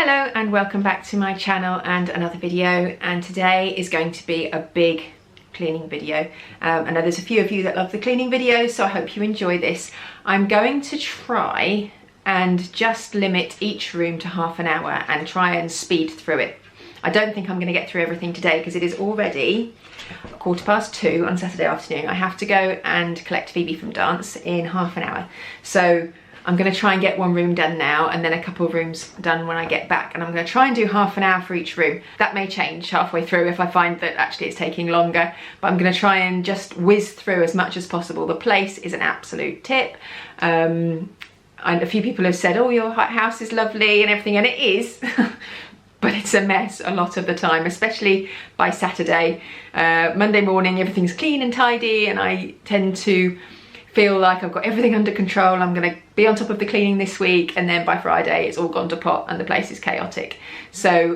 Hello and welcome back to my channel and another video, and today is going to be a big cleaning video. I know there's a few of you that love the cleaning videos, so I hope you enjoy this. I'm going to try and just limit each room to half an hour and try and speed through it. I don't think I'm going to get through everything today because it is already 2:15 on Saturday afternoon. I have to go and collect Phoebe from dance in half an hour. So I'm going to try and get one room done now and then a couple of rooms done when I get back, and I'm going to try and do half an hour for each room. That may change halfway through if I find that actually it's taking longer, but I'm going to try and just whiz through as much as possible. The place is an absolute tip. And a few people have said, oh, your house is lovely and everything, and it is. But it's a mess a lot of the time, especially by Saturday. Monday morning, everything's clean and tidy, and I tend to feel like I've got everything under control. I'm going to be on top of the cleaning this week, and then by Friday it's all gone to pot and the place is chaotic. So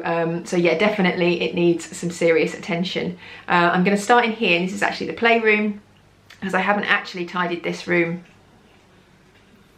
yeah, definitely it needs some serious attention. I'm going to start in here, and this is actually the playroom, because I haven't actually tidied this room.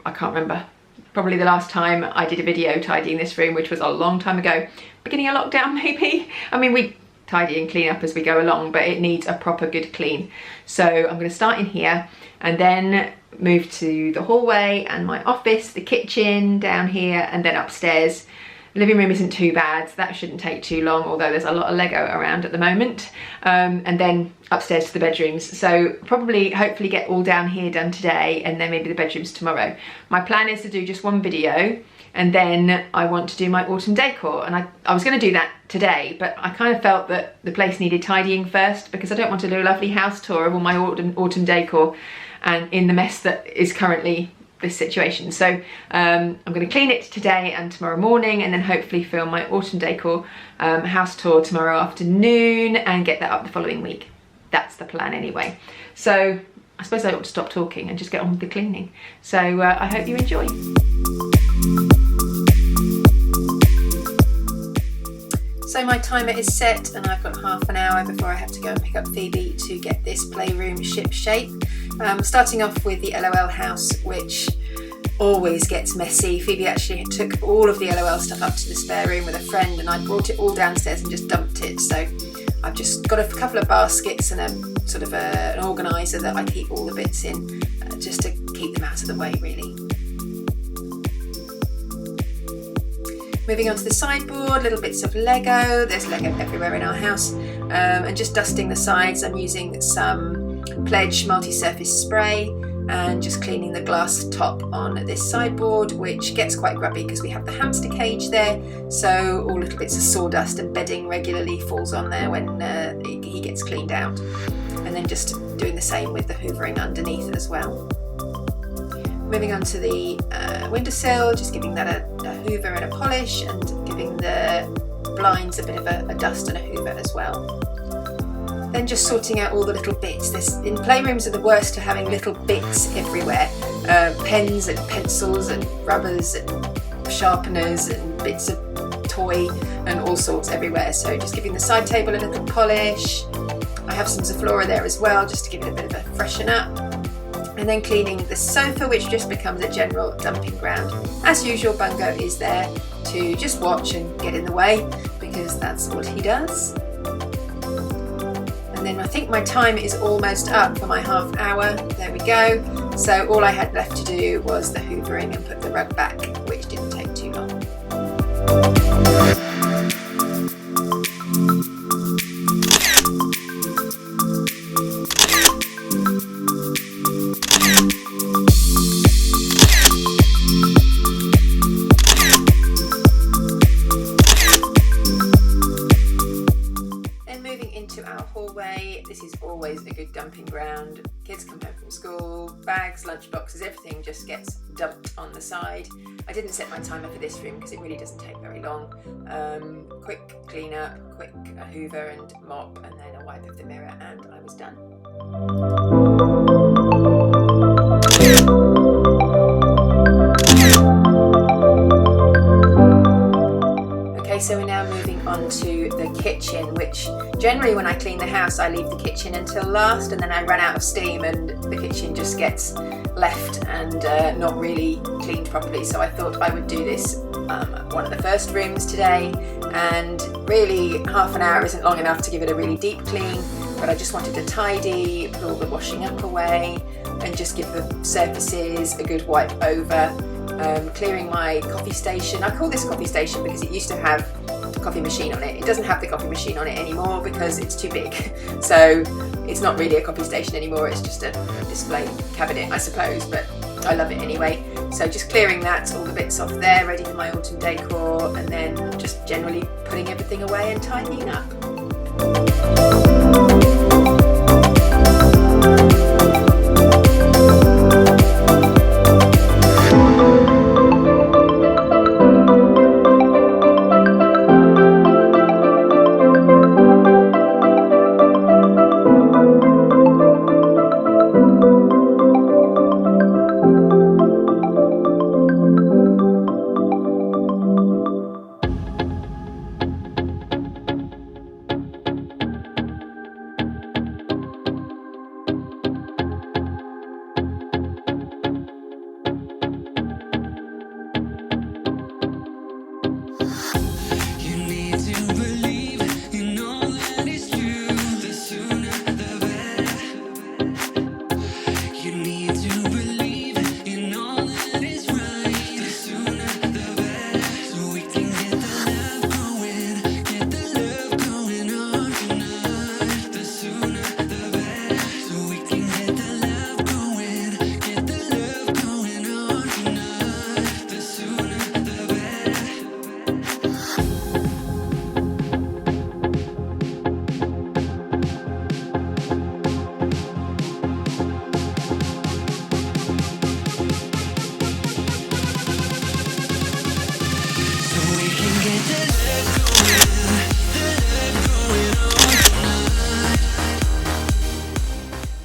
I can't remember. Probably the last time I did a video tidying this room, which was a long time ago, beginning of lockdown maybe. I mean, we tidy and clean up as we go along, but it needs a proper good clean. So I'm going to start in here and then move to the hallway and my office, the kitchen down here, and then upstairs. The living room isn't too bad, so that shouldn't take too long, although there's a lot of Lego around at the moment. And then upstairs to the bedrooms. So probably, hopefully get all down here done today, and then maybe the bedrooms tomorrow. My plan is to do just one video, and then I want to do my autumn decor. And I was going to do that today, but I kind of felt that the place needed tidying first, because I don't want to do a lovely house tour of all my autumn decor and in the mess that is currently this situation. So I'm going to clean it today and tomorrow morning, and then hopefully film my autumn decor house tour tomorrow afternoon and get that up the following week. That's the plan anyway. So I suppose I ought to stop talking and just get on with the cleaning. So I hope you enjoy. So my timer is set, and I've got half an hour before I have to go and pick up Phoebe to get this playroom ship shape. Starting off with the LOL house, which always gets messy. Phoebe actually took all of the LOL stuff up to the spare room with a friend, and I brought it all downstairs and just dumped it. So I've just got a couple of baskets and a sort of an organiser that I keep all the bits in, just to keep them out of the way really. Moving on to the sideboard, little bits of Lego. There's Lego everywhere in our house. And just dusting the sides. I'm using some Pledge multi-surface spray and just cleaning the glass top on this sideboard, which gets quite grubby because we have the hamster cage there. So all little bits of sawdust and bedding regularly falls on there when he gets cleaned out. And then just doing the same with the hoovering underneath as well. Moving on to the windowsill, just giving that a hoover and a polish, and giving the blinds a bit of a dust and a hoover as well. Then just sorting out all the little bits. In playrooms are the worst for having little bits everywhere. Pens and pencils and rubbers and sharpeners and bits of toy and all sorts everywhere. So just giving the side table a little polish. I have some Zaflora there as well, just to give it a bit of a freshen up. And then cleaning the sofa, which just becomes a general dumping ground. As usual, Bungo is there to just watch and get in the way, because that's what he does. And then I think my time is almost up for my half hour. There we go. So all I had left to do was the hoovering and put the rug back, which didn't take too long. This is always a good dumping ground. Kids come home from school, bags, lunch boxes, everything just gets dumped on the side. I didn't set my timer for this room because it really doesn't take very long. Quick clean up, quick hoover and mop, and then a wipe of the mirror, and I was done. So we're now moving on to the kitchen, which generally when I clean the house I leave the kitchen until last, and then I run out of steam and the kitchen just gets left and not really cleaned properly. So I thought I would do this one of the first rooms today, and really half an hour isn't long enough to give it a really deep clean, but I just wanted to tidy, put all the washing up away and just give the surfaces a good wipe over. Clearing my coffee station. I call this coffee station because it used to have a coffee machine on it. It doesn't have the coffee machine on it anymore because it's too big. So it's not really a coffee station anymore, it's just a display cabinet, I suppose, but I love it anyway. So just clearing that, all the bits off there, ready for my autumn decor, and then just generally putting everything away and tidying up.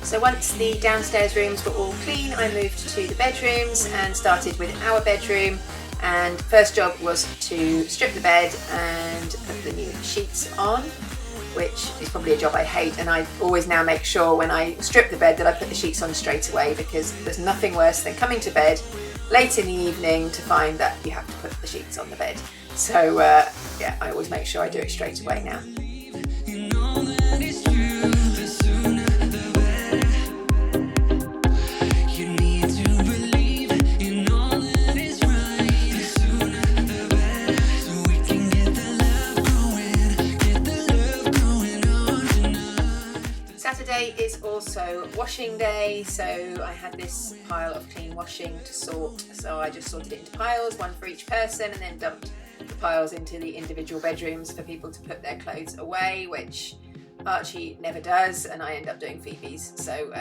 So once the downstairs rooms were all clean, I moved to the bedrooms and started with our bedroom. And first job was to strip the bed and put the new sheets on, which is probably a job I hate, and I always now make sure when I strip the bed that I put the sheets on straight away, because there's nothing worse than coming to bed late in the evening to find that you have to put the sheets on the bed. So yeah, I always make sure I do it straight away now. Saturday is also washing day, so I had this pile of clean washing to sort, so I just sorted it into piles, one for each person, and then dumped the piles into the individual bedrooms for people to put their clothes away, which Archie never does, and I end up doing Phoebe's, so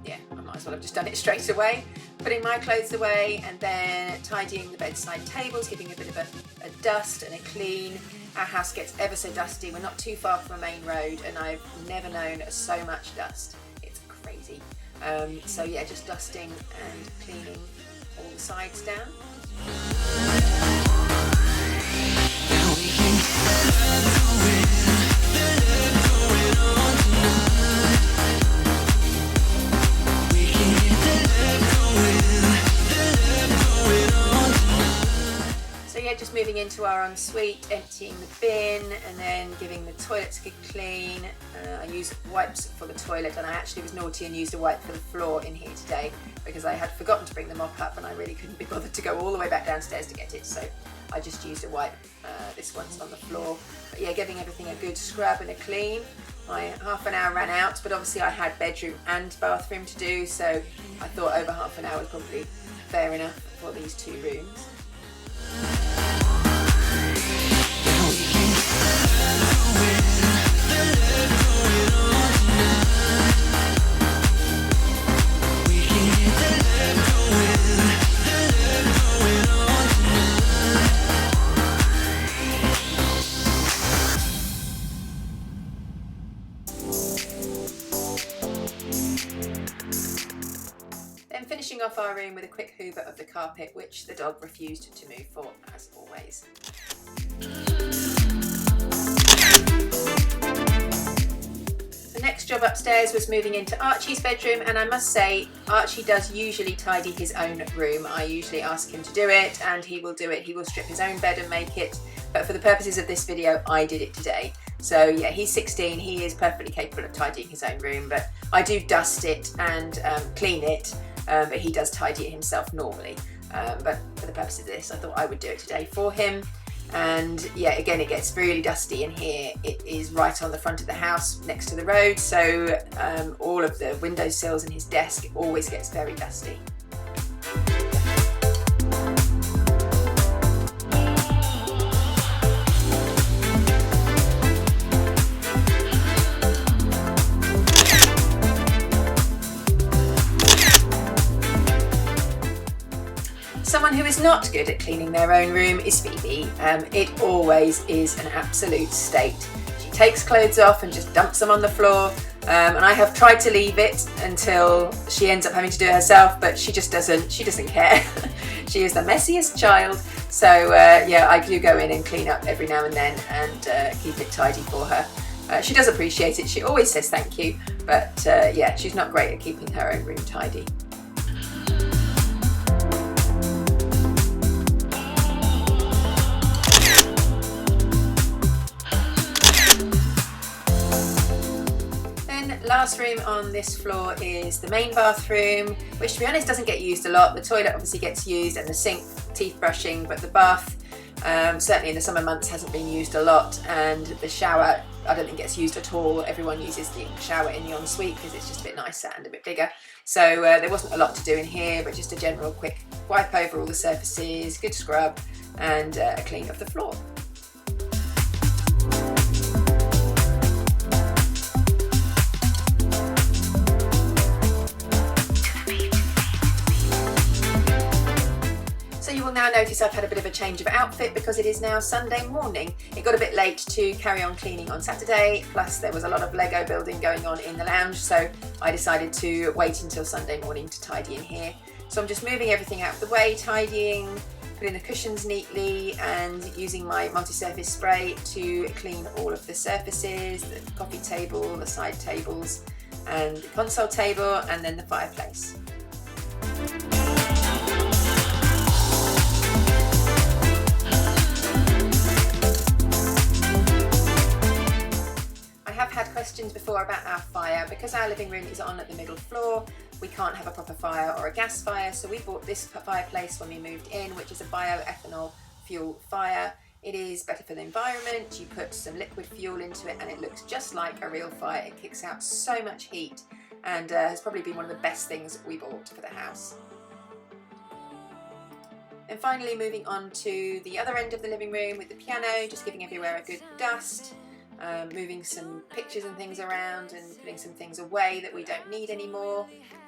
yeah, I might as well have just done it straight away. Putting my clothes away and then tidying the bedside tables, giving a bit of a dust and a clean. Our house gets ever so dusty. We're not too far from a main road, and I've never known so much dust. It's crazy. So yeah, just dusting and cleaning all the sides down. Just moving into our ensuite, emptying the bin and then giving the toilets a good clean. I use wipes for the toilet, and I actually was naughty and used a wipe for the floor in here today because I had forgotten to bring the mop up and I really couldn't be bothered to go all the way back downstairs to get it, so I just used a wipe. This one's on the floor. But yeah, giving everything a good scrub and a clean. My half an hour ran out, but obviously I had bedroom and bathroom to do, so I thought over half an hour was probably fair enough for these two rooms. Finishing off our room with a quick hoover of the carpet, which the dog refused to move for, as always. The next job job upstairs was moving into Archie's bedroom, and I must say Archie does usually tidy his own room. I usually ask him to do it and he will do it. He will strip his own bed and make it, but for the purposes of this video I did it today. So yeah, he's 16, he is perfectly capable of tidying his own room, but I do dust it and clean it, but he does tidy it himself normally. But for the purpose of this I thought I would do it today for him. And yeah, again, it gets really dusty in here. It is right on the front of the house next to the road, so all of the windowsills and his desk always gets very dusty. Someone who is not good at cleaning their own room is Phoebe. It always is an absolute state. She takes clothes off and just dumps them on the floor, and I have tried to leave it until she ends up having to do it herself, but she just doesn't care. She is the messiest child, so yeah, I do go in and clean up every now and then and keep it tidy for her. She does appreciate it, she always says thank you, but yeah, she's not great at keeping her own room tidy. Last room on this floor is the main bathroom, which to be honest doesn't get used a lot. The toilet obviously gets used and the sink, teeth brushing, but the bath certainly in the summer months hasn't been used a lot, and the shower I don't think gets used at all. Everyone uses the shower in the ensuite because it's just a bit nicer and a bit bigger. So there wasn't a lot to do in here, but just a general quick wipe over all the surfaces, good scrub, and a clean of the floor. Now notice I've had a bit of a change of outfit because it is now Sunday morning. It got a bit late to carry on cleaning on Saturday, plus there was a lot of Lego building going on in the lounge, so I decided to wait until Sunday morning to tidy in here. So I'm just moving everything out of the way, tidying, putting the cushions neatly, and using my multi-surface spray to clean all of the surfaces, the coffee table, the side tables, and the console table, and then the fireplace. Questions before about our fire. Because our living room is on at the middle floor, we can't have a proper fire or a gas fire, so we bought this fireplace when we moved in, which is a bioethanol fuel fire. It is better for the environment. You put some liquid fuel into it and it looks just like a real fire. It kicks out so much heat and has probably been one of the best things we bought for the house. And finally, moving on to the other end of the living room with the piano, just giving everywhere a good dust. Moving some pictures and things around and putting some things away that we don't need anymore,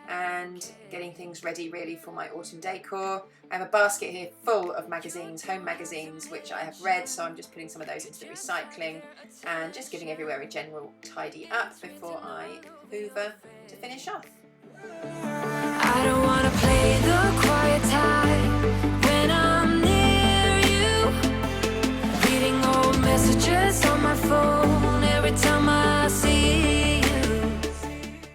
and getting things ready really for my autumn decor. I have a basket here full of magazines, home magazines, which I have read, so I'm just putting some of those into the recycling and just giving everywhere a general tidy up before I hoover to finish off. I don't want to play the quiet time when I'm near you, reading old messages on my phone every time I see you.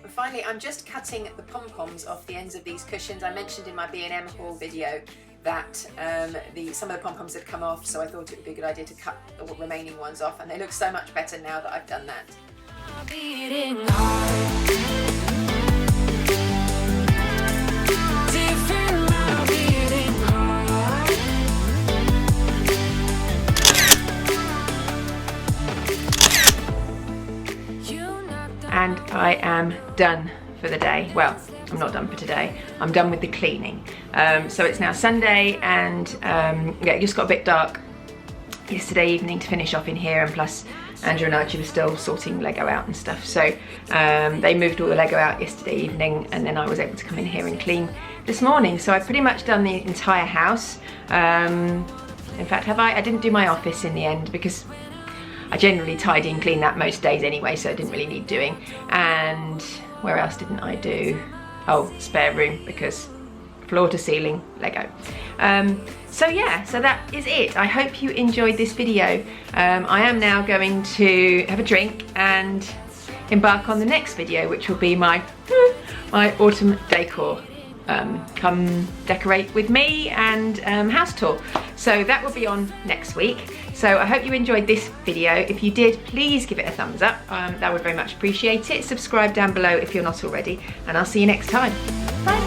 And finally, I'm just cutting the pom-poms off the ends of these cushions. I mentioned in my B&M haul video that some of the pom-poms had come off, so I thought it would be a good idea to cut the remaining ones off, and they look so much better now that I've done that. And I am done for the day. Well, I'm not done for today. I'm done with the cleaning. So it's now Sunday, and yeah, it just got a bit dark yesterday evening to finish off in here, and plus Andrew and Archie were still sorting Lego out and stuff. So they moved all the Lego out yesterday evening, and then I was able to come in here and clean this morning. So I've pretty much done the entire house. In fact, I didn't do my office in the end because I generally tidy and clean that most days anyway, so I didn't really need doing. And where else didn't I do? Oh, spare room, because floor to ceiling Lego. So yeah, so that is it. I hope you enjoyed this video. I am now going to have a drink and embark on the next video, which will be my autumn decor. Come decorate with me and house tour. So that will be on next week. So I hope you enjoyed this video. If you did, please give it a thumbs up. That would very much appreciate it. Subscribe down below if you're not already, and I'll see you next time. Bye.